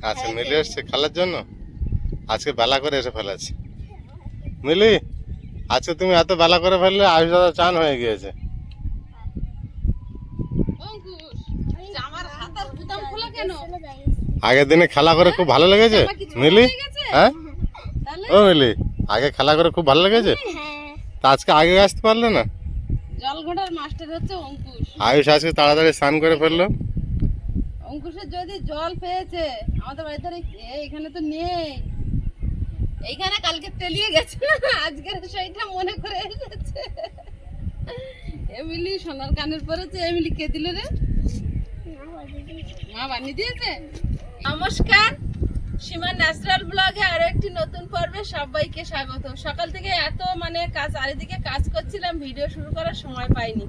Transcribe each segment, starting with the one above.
আচ্ছা মিলি এসছে খেলার জন্য, আজকে বেলা করে এসে ফেলেছে। মিলি আজকে তুমি এত বেলা করে ফেললে, আয়ুষ দাদা চান হয়ে গিয়েছে। আগের দিনে খেলা করে খুব ভালো লেগেছে মিলি। হ্যাঁ ও মিলি, আগে খেলা করে খুব ভালো লেগেছে, তা আজকে আগে আসতে পারলে না? জলঘোড়ার মাস্টার হচ্ছে অঙ্কুশ। আয়ুষ আজকে তাড়াতাড়ি স্নান করে ফেললো। অঙ্কুশের যদি জল পেয়েছে, আমাদের বাড়িতে এখানে তো নেই, এইখানে কালকে তেলিয়ে গেছে না, আজকের সেইটা মনে করে এসেছে। এমিলি সোনার কানের পরেছে। এমিলি কে দিল রে? মা বানিয়ে দিয়েছে। নমস্কার, সীমা ন্যাচারাল ব্লগে আরো একটি নতুন পর্বে সবাইকে স্বাগত। সকাল থেকে এত কাজ, চারিদিকে কাজ করছিলাম, ভিডিও শুরু করার সময় পাইনি।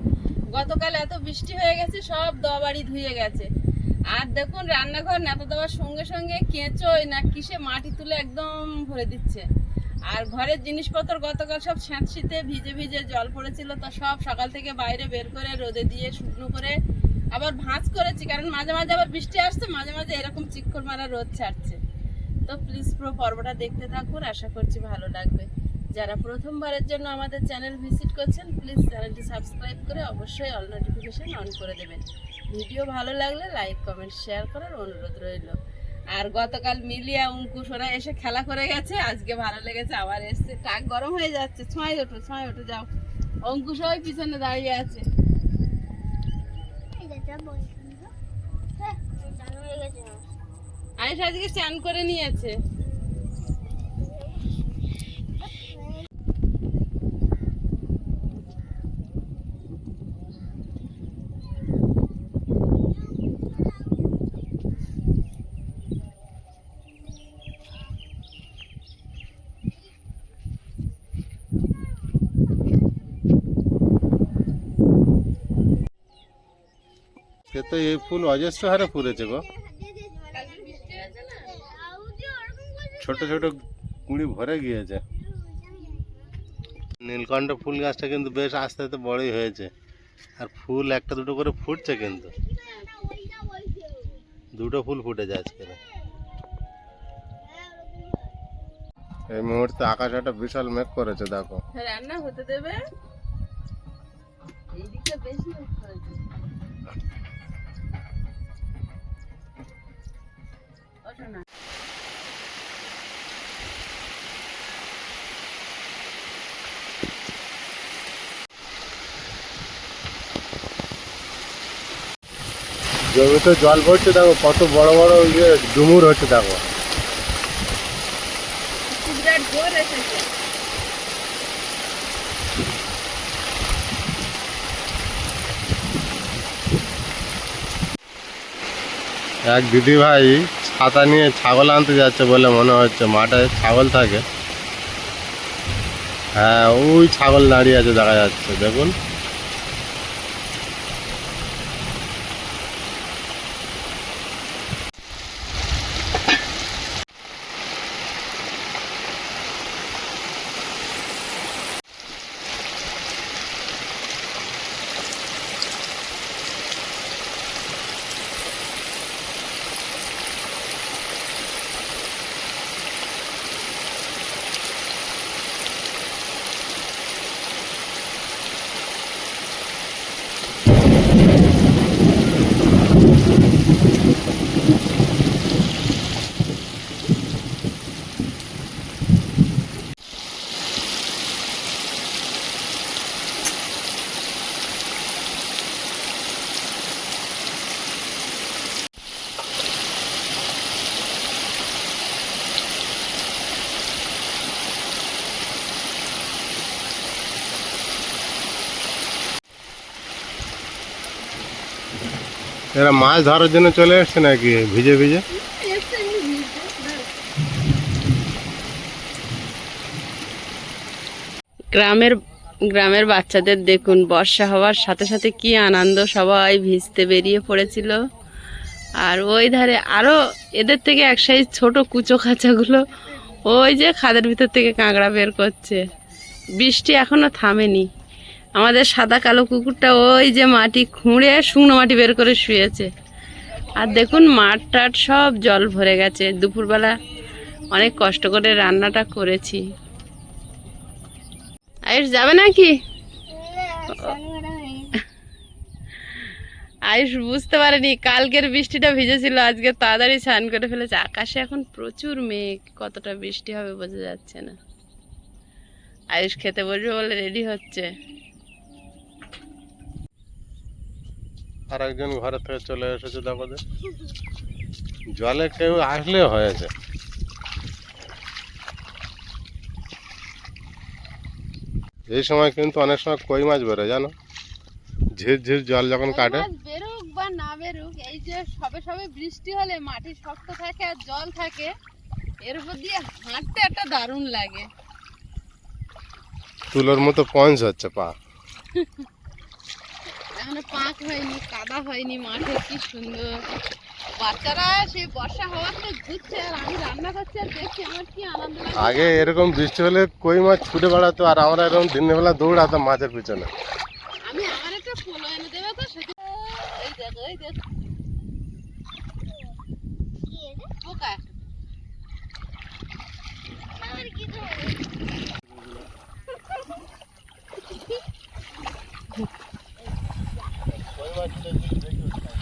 গতকাল এত বৃষ্টি হয়ে গেছে, সব দোয়া বাড়ি ধুয়ে গেছে। আর দেখুন রান্নাঘর নেতা দেওয়ার সঙ্গে সঙ্গে কেঁচোয় না কিসে মাটি তুলে একদম ভরে দিচ্ছে। আর ঘরের জিনিসপত্র গতকাল সব ছ্যাঁতশিতে ভিজে ভিজে জল পড়েছিল, তো সব সকাল থেকে বাইরে বের করে রোদে দিয়ে শুকনো করে আবার ভাঁজ করেছি, কারণ মাঝে মাঝে আবার বৃষ্টি আসছে, মাঝে মাঝে এরকম চিক্কর মারা রোদ ছাড়ছে। তো প্লিজ পুরো পর্বটা দেখতে থাকুন, আশা করছি ভালো লাগবে। যারা প্রথমবারের জন্য আমাদের চ্যানেল ভিজিট করছেন, প্লিজ চ্যানেলটি সাবস্ক্রাইব করে অবশ্যই অল নোটিফিকেশন অন করে দেবেন। ভিডিও ভালো লাগলে লাইক কমেন্ট শেয়ার করার অনুরোধ রইল। আর গতকাল মিলিয়া অঙ্কুশ ওরা এসে খেলা করে গেছে, আজকে ভালো লেগেছে, আবার এসছে। টাক গরম হয়ে যাচ্ছে, ছয় ওঠো যাও। অঙ্কুশ ওই পিছনে দাঁড়িয়ে আছে। আয়ুষ আজকে চান করে নিয়েছে। তো এই ফুল অজস্র হারে ফুটেছে গো, ছোট ছোট কুঁড়ি ভরে গিয়েছে। নীলকণ্ঠ ফুল গাছটা কিন্তু বেশ আস্তে আস্তে বড়ই হয়েছে, আর ফুল একটা দুটো করে ফুটছে, কিন্তু দুটো ফুল ফুটেছে আজকে। এই মুহূর্তে আকাশ একটা বিশাল মেঘ করেছে, দেখো। রান্না হতে দেবে, এইদিকে বেশি মেঘ করেছে। ওঠো না। জমিতে জল পড়ছে, দেখো কত বড় বড় ডুমুর হচ্ছে, দেখো। বিরাট জোর এসেছে। এক দিদি ভাই ছাতা নিয়ে ছাগল আনতে যাচ্ছে বলে মনে হচ্ছে, মাঠে ছাগল থাকে। হ্যাঁ, ওই ছাগল দাঁড়িয়ে আছে, দেখা যাচ্ছে, দেখুন। এরা মাছ ধরার জন্য চলে এসছে নাকি ভিজে ভিজে? গ্রামের বাচ্চাদের দেখুন, বর্ষা হওয়ার সাথে সাথে কি আনন্দ, সবাই ভিজতে বেরিয়ে পড়েছিল। আর ওই ধারে আরো এদের থেকে এক সাইজ ছোট কুচো খাঁচাগুলো, ওই যে খাদের ভিতর থেকে কাঁকড়া বের করছে। বৃষ্টি এখনো থামেনি। আমাদের সাদা কালো কুকুরটা ওই যে মাটি খুঁড়ে শুকনো মাটি বের করে শুয়েছে। আর দেখুন মাঠ টাট সব জল ভরে গেছে। দুপুরবেলা অনেক কষ্ট করে রান্নাটা করেছি। আয়ুষ যাবে নাকি? আয়ুষ বুঝতে পারেনি কালকের বৃষ্টিটা ভিজেছিল, আজকে তাড়াতাড়ি স্নান করে ফেলেছে। আকাশে এখন প্রচুর মেঘ, কতটা বৃষ্টি হবে বোঝা যাচ্ছে না। আয়ুষ খেতে বসবে বলে রেডি হচ্ছে। আর একজন ঘরে থেকে চলে এসেছে, দেখো যে জলে কেউ আসলে হয়েছে। এই সময় কিন্তু অনেক সময় কই মাছ বেরোয় জানো, ঝিরঝির জল যখন কাটে। বেরুক বা না বেরুক, এই যে সবে সবে বৃষ্টি হলে মাটি শক্ত থাকে আর জল থাকে, এর উপর দিয়ে হাঁটতে একটা দারুণ লাগে। তুলোর মতো পঞ্চ হচ্ছে পা। এখনো পাক হয়নি, কাদা হয়নি মাঠে, কি সুন্দর। বাচ্চারা সেই বর্ষা হওয়াতে ঘুরছে আর আমি রান্না করছি আর দেখছি, আমার কি আনন্দ লাগে। আগে এরকম বৃষ্টি হলে কই মাছ ছুটে বেড়াতো, আর আমরা এরকম দিনের বেলা দৌড়াতাম মাছের পিছনে। আমি আমার একটা পোলো এনে দেবে তো, সেটা এই দেখো এই দেখো পোকা একটা।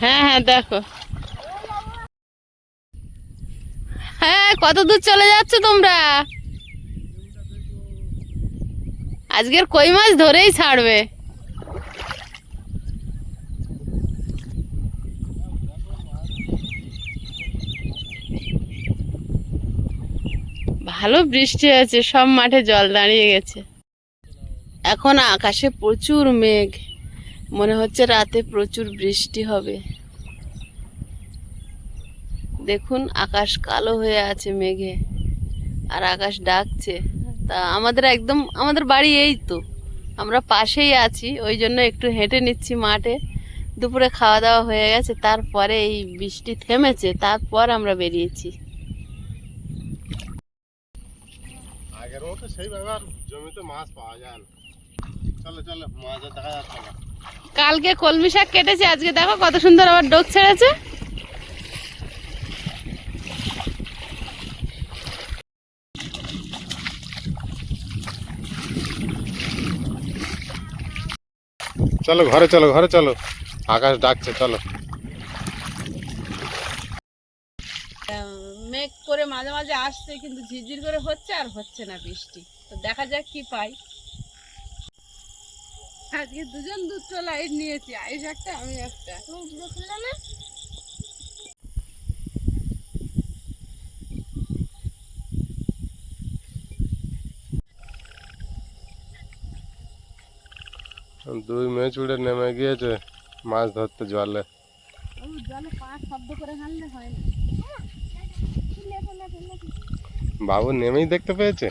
হ্যাঁ হ্যাঁ দেখো, হ্যাঁ কত দূর চলে যাচ্ছ তোমরা? আজকের কই মাছ ধরেই ছাড়বে। ভালো বৃষ্টি হয়েছে, সব মাঠে জল দাঁড়িয়ে গেছে। এখন আকাশে প্রচুর মেঘ, মনে হচ্ছে রাতে প্রচুর বৃষ্টি হবে। দেখুন আকাশ কালো হয়ে আছে মেঘে, আর আকাশ ডাকছে। তা আমাদের বাড়ি এই তো, আমরা পাশেই আছি, ওই জন্য একটু হেঁটে নিচ্ছি মাঠে। দুপুরে খাওয়া দাওয়া হয়ে গেছে, তারপরে এই বৃষ্টি থেমেছে, তারপর আমরা বেরিয়েছি। আগের মতো সেইভাবে আর জমিতে মাছ পাওয়া যায় না। চলো চলো, মাছ আর দেখা যাচ্ছে না। কালকে কলমি শাক কেটেছে, আজকে দেখো কত সুন্দর আবার ডোক ছেড়েছে। চলো ঘরে চলো, ঘরে চলো, আকাশ ডাকছে, চলো। মেঘ করে মাঝে মাঝে আসছে, কিন্তু ঝিরঝির করে হচ্ছে আর হচ্ছে না বৃষ্টি। তো দেখা যাক কি পাই। আজকে দুজন দুটো লাইট নিয়েছি, আয়ুষ একটা আমি একটা। না দুই মেয়ে চুড়ে নেমে গিয়েছে মাছ ধরতে জলে। জলে পা শব্দ করে হানলে হয় না। বাবু নেমেই দেখতে পেয়েছে।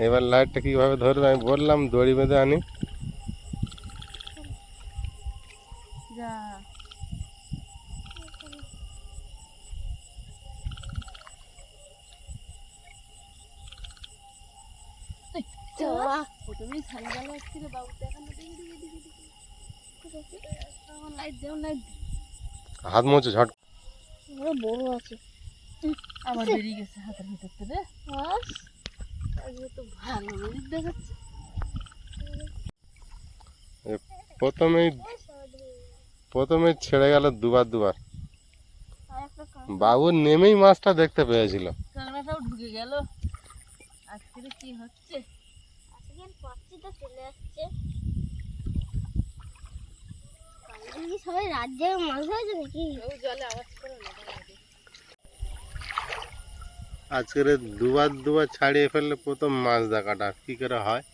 এবার লাইটটা কিভাবে ধরবে, আমি বললাম দড়ি বেঁধে আনি। যা তুমি ছাড়ি গেলে আসছি রে বাবু, দেখানো লাইট দেও, লাইট হাত মোছো ঝট। বড় আছে, আমার বেরিয়ে গেছে হাতের ভিতর থেকে। তো ভালো দেখাচ্ছে। প্রথমেই প্রথমেই ছেড়ে গেল দুবার দুবার। বাবু নেমেই মাছটা দেখতে পেয়েছিল। কাঁকড়াটাও ঢুকে গেল। আজকে কি হচ্ছে? আজকের পাখিটা চলে আসছে। কালকে সবাই রাজ্যে মাছ ধরেছে নাকি? ওই জলে আওয়াজ করে না। আজকের দুবার দুবার ছাড়িয়ে ফেললে প্রথম মাছ দেখাটা কি করে হয়।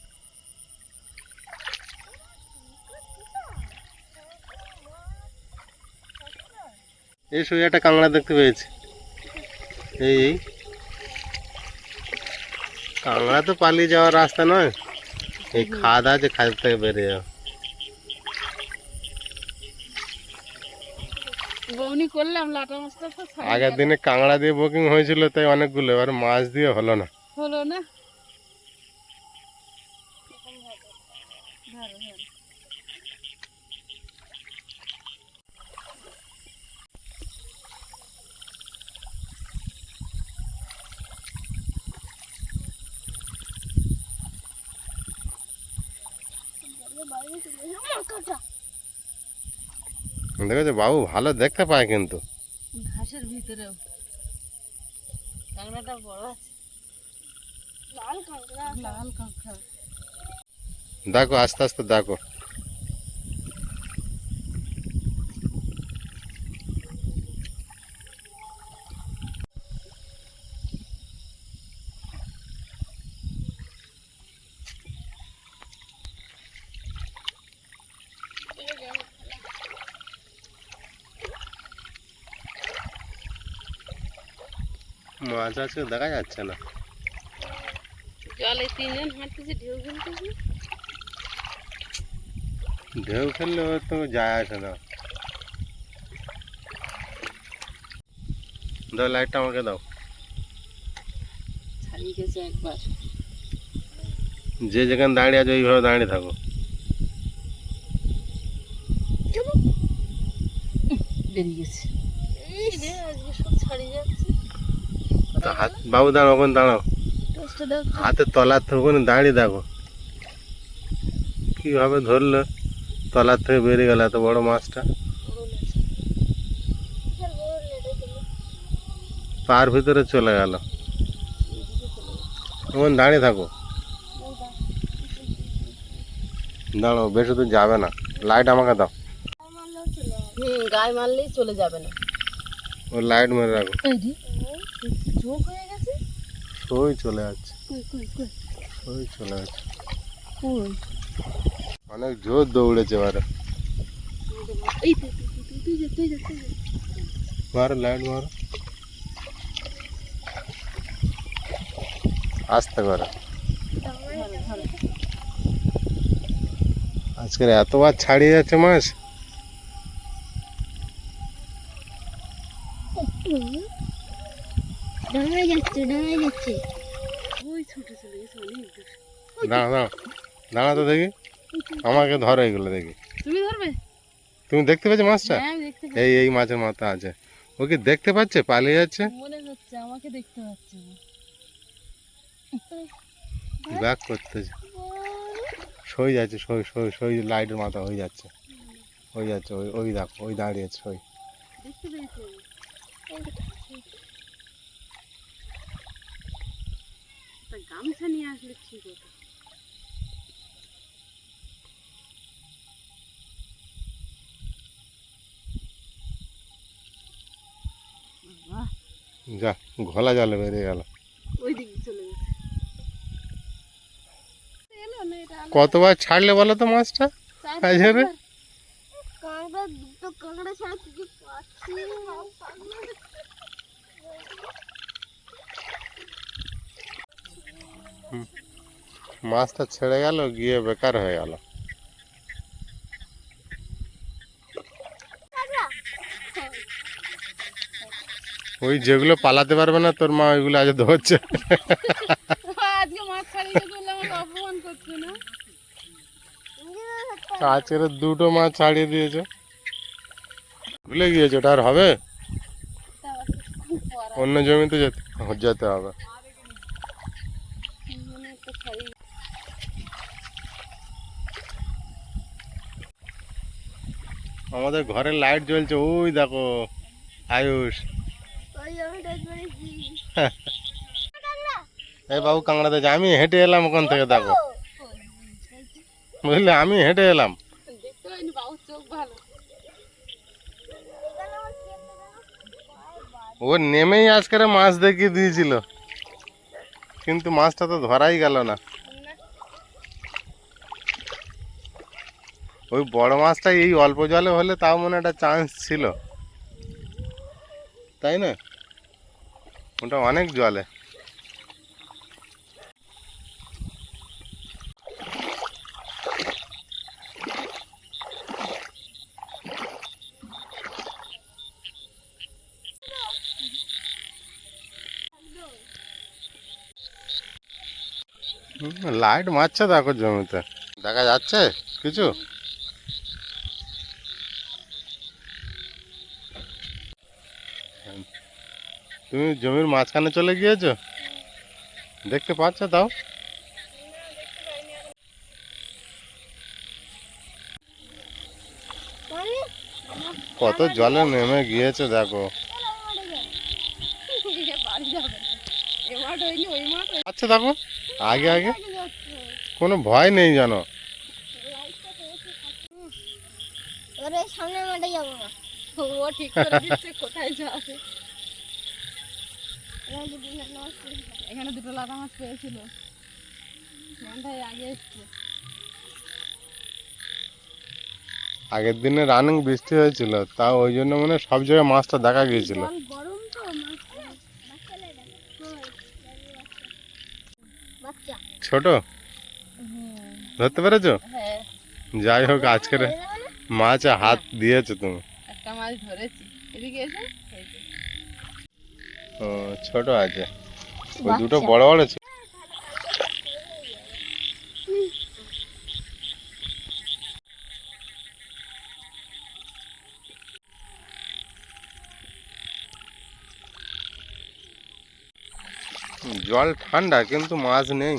এই শুয়ে একটা কাঁকড়া দেখতে পেয়েছি। এই কাঁকড়া তো পালিয়ে যাওয়ার রাস্তা নয়, এই খাদ আছে, খাদ থেকে বেরিয়ে যাও। বউনি করলাম লাটা মাছটা তো আগের দিনে কাঁকড়া দিয়ে বুকিং হয়েছিল তাই অনেকগুলো, এবার মাছ দিয়ে হলো না। হলো না। দেখেছো বাবু ভালো দেখতে পায় কিন্তু। ঘাসের ভিতরেও কাঁকড়াটা বড় আছে, লাল কাঁকড়া, লাল কাঁকড়া। দেখো আস্তে আস্তে দেখো। মাছ আছে দেখা যাচ্ছে না, জলে তিনজন হাঁটতেছে, ঢেউ খেলতেছে। ঢেউ খেললে ওর তো যায় আসে না। দাও লাইটটা আমাকে দাও। ছাড়িয়ে গেছে একবার। যে যেখানে দাঁড়িয়ে আছে ওইভাবে দাঁড়িয়ে থাকো। বেরিয়ে গেছে, আজকে সব ছাড়িয়ে যাচ্ছে। হাত বাবু দাঁড়াও, ওখানে দাঁড়াও, হাতের তলার থেকে ওখানে দাঁড়িয়ে দেখো কিভাবে ধরলো, তলার থেকে বেরিয়ে গেল এত বড় মাছটা। পার ভিতরে চলে গেল। ওখানে দাঁড়িয়ে থাকো, দাঁড়াও, বেশি দূর যাবে না। লাইট আমাকে দাও। গায়ে মারলেই চলে যাবে না। ও লাইট মেরে রাখো। চোখ হয়ে গেছে, সই চলে যাচ্ছে, সই চলে যাচ্ছে। অনেক জোর দৌড়েছে এবারে। মারো লাইট মারো, আস্তে করে। আজকের এতবার ছাড়িয়ে যাচ্ছে মাছ। ডাঙায় যাচ্ছে, ডাঙায় যাচ্ছে। ওই ছুটে চলে গেছে অনেক দূর। দাঁড়া দাঁড়া দাঁড়া তো দেখি, আমাকে ধরো এগুলো দেখি। তুমি ধরবে? তুমি দেখতে পাচ্ছ মাছটা? হ্যাঁ দেখতে এই এই মাছের মাথা আছে। ও কি দেখতে পাচ্ছে পালিয়ে যাচ্ছে? মনে হচ্ছে, আমাকে দেখতে পাচ্ছে না। ব্যাক করতেছে, সই যাচ্ছে, সই সই সই লাইটের মাথা হয়ে যাচ্ছে, হয়ে যাচ্ছে। ওই ওই দেখো, ওই দাঁড়িয়েছে সই। দেখতে পেয়েছে, গামছা নিয়ে আসলে ঠিক হতো। যা ঘোলা জলে বেরিয়ে গেল। ওই দিকে চলে গেছে। কতবার ছাড়লে বলো তো মাছটা আজকে? কাঁকড়া, দুটো কাঁকড়া ছাড়া কিছু পাচ্ছি না। মাছটা ছেড়ে গেল, গিয়ে বেকার হয়ে গেল। ওই যেগুলো পালাতে পারবে না তোর মা, ওইগুলো আজ ধরছে। আজকে মাছ ছাড়িয়ে বললে আমাকে অপমান করছে না। আজকের দুটো মাছ ছাড়িয়ে দিয়েছে, ভুলে গিয়েছে। ওটা আর হবে? অন্য জমিতে যেতে হবে। আমাদের ঘরের লাইট জ্বলছে, ওই দেখো আয়ুষ। ওই জমিটা করেছি। এই বাবু কাঁকড়া দেখছে, আমি হেঁটে এলাম ওখান থেকে, দেখো বুঝলে, আমি হেঁটে এলাম। দেখতে পাইনি, বাবুর চোখ ভালো। ও নেমেই আজকের মাছ দেখিয়ে দিয়েছিল, কিন্তু মাছটা তো ধরাই গেল না। ওই বড় মাছটা এই অল্প জলে হলে তাও মনে একটা চান্স ছিল, তাই না? ওটা অনেক জলে। লাইট মারছে দেখো জমিতে, দেখা যাচ্ছে কিছু? তুমি জমির মাঝখানে চলে গিয়েছো, দেখতে পাচ্ছ? তাও কত জলে নেমে গিয়েছে দেখো। বাড়ি যাবে এ মাঠ হয়নি ওই মাঠ আচ্ছা দেখো আগে আগে যাচ্ছে কোনো ভয় নেই জানো। এবারে সামনের মাঠে যাবো না ও ঠিক করে দিচ্ছে কোথায় যাবে। এখানে দুটো লাটা মাছ পেয়েছিল ঘন্টায় আগে এসছে। আগের দিনে রানিং বৃষ্টি হয়েছিল তা ওই জন্য মানে সব জায়গায় মাছটা দেখা গিয়েছিল। জল গরম তো বাচ্চা ছোট ধরতে পেরেছো? হ্যাঁ যাই হোক আজকের মাছ হাত দিয়েছো তুমি। একটা মাছ ধরেছি এদিকে এসে এই যে। ও ছোট আছে ওই দুটো বড় বড় ছিল। জল ঠান্ডা কিন্তু মাছ নেই।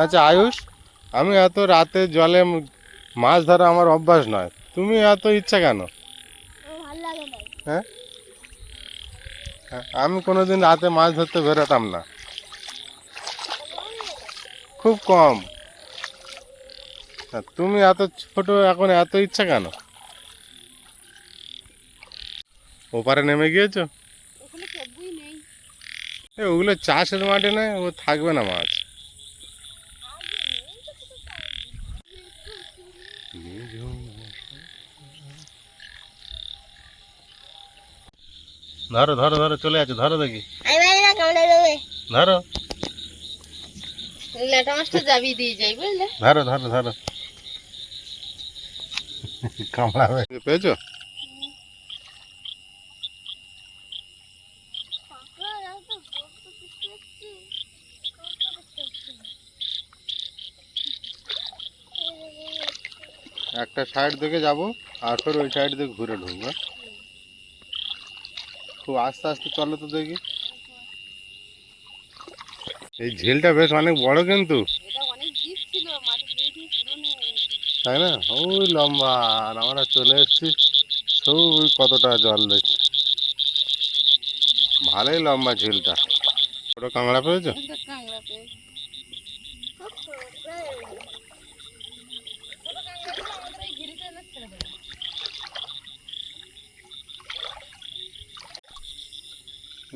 আচ্ছা আয়ুষ, আমি এত রাতে জলে মাছ ধরা আমার অভ্যাস নয়, তুমি এত ইচ্ছা কেন? ভালো লাগে না হ্যাঁ আমি কোনোদিন রাতে মাছ ধরতে বেরোতাম না, খুব কম। তুমি এত ছোট এখন এত ইচ্ছা কেন? ওপারে নেমে গিয়েছো? ওখানে সবই নেই। ওগুলো চাষের মাঠে নয়, ও থাকবে না মাছ। ধরো ধরো ধরো চলে আছে, ধরো দেখি, আমি জানি না কামড়ে দেবে ধরো ল্যাটা মাছটা যাবি দিয়ে যাই বুঝলে। ধরো ধরো ধরো কামড়াবে। পেয়েছো? একটা সাইড থেকে যাবো আর ফের ওই সাইড থেকে ঘুরে ঢুকবো। খুব আস্তে আস্তে চলো তো দেখি। এই ঝিলটা বেশ অনেক বড় কিন্তু, এটা অনেক ডিপ ছিল মাটি দিয়ে দিয়ে পুরনো হয়ে গেছে। তাই না? ওই লম্বা, আর আমরা চলে এসেছি ওই কতটা জল দেখছি। ভালোই লম্বা ঝিলটা। ছোট কাঁকড়া পেয়েছো? একটা কাঁকড়া পেয়েছি। ছোট কাঁকড়াগুলো আমাদের এই ঘিরিতে এনে ছেড়ে দেবে।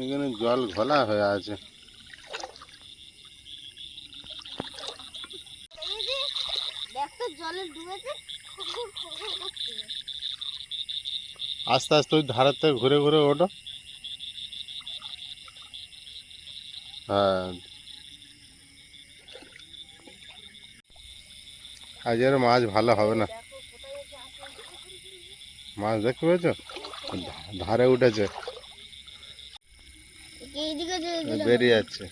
এখানে জল ঘোলা হয়ে আছে। দেখতো জলে ডুবেছে খুব করছে আস্তে আস্তে ওই ধারের থেকে ঘুরে ঘুরে ওঠো। হ্যাঁ আজের মাছ ভালো হবে না। মাছ দেখতে পেয়েছো? ধারে উঠেছে, এইদিকে বেরিয়ে যাচ্ছে।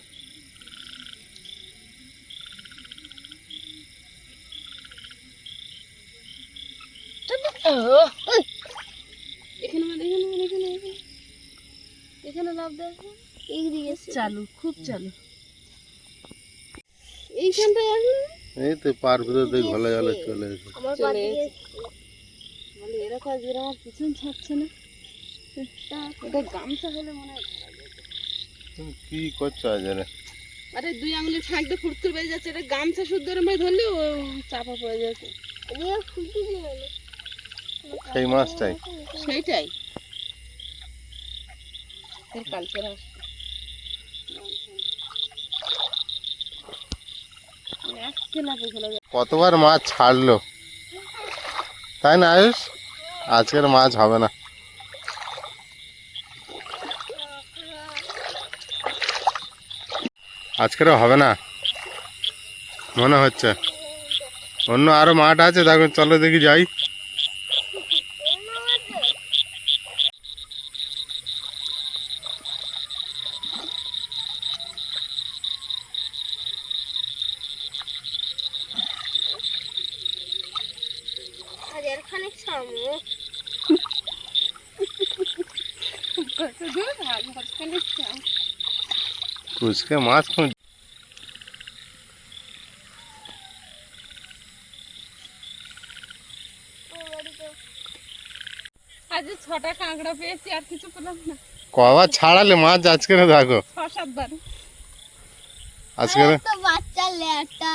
এখানে এখানে লাভ দেখো। এইদিকে চালু খুব চালু। এইখানটায় আসলে এই তো পার ভিতর দিয়ে ঘোলা জলে চলে এসে। আমার চলে পাদিকে বলে এরা কাজ এরা আমার পিছন ছাড়ছে না। এটা গামছা হলে মনে হয় ধরা যেত। তুমি কি করছো আজরে? আরে দুই আঙুলের ফাঁকটা ফুটতে বেরিয়ে যাচ্ছে, এটা গামছা শুদ্ধ ভাই ধরলে ও চাপা পড়ে যাচ্ছে। এদিকে খুলতে দিয়ে গেলো সেই মাছটাই। সেইটাই এর কালকে আসছে। আসছে না পেছনে কতবার মাছ ছাড়লো, তাই না আয়ুষ? আজকের মাছ হবে না। আজকেরও হবে না মনে হচ্ছে। অন্য আরো মাঠ আছে, দেখো চলো দেখি যাই। এখানে ছাড়বো। কুচকে মাছ খুঁজ আজ 6টা কাঁকড়া পেয়েছি, আর কিছু পেলাম না। কবার ছাড়ালে মাছ আজকে দেখো 6-7 বার। আজকে আরে তো বাচ্চা লেটা।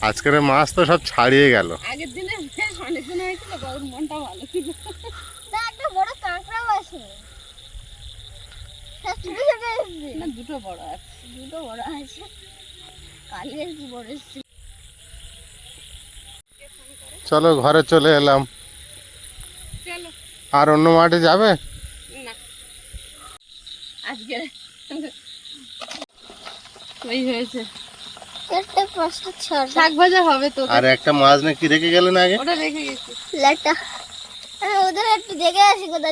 আজকের মাছ তো সব ছাড়িয়ে গেল। আগের দিনে বেশ অনেকদিন হয়েছিল, বাবুর মনটা ভালো ছিল। তা একটা বড় কাঁকড়াও আছে। সব ছোট ছোট এসছে। না, দুটো বড় আছে। দুটো বড় আছে। কালি আর কি বড় এসছে। চলো ঘরে চলে এলাম। চলো। আর অন্য মাঠে যাবে? না, আজকে ওই হয়েছে, 4টা 5টা 6টা শাক ভাজা হবে তো। আর একটা মাছ না কি রেখে গেলেন আগে? ওটা রেখে গেছি। লেটা। আমি ওদের একটু দেখে আসি কোথায়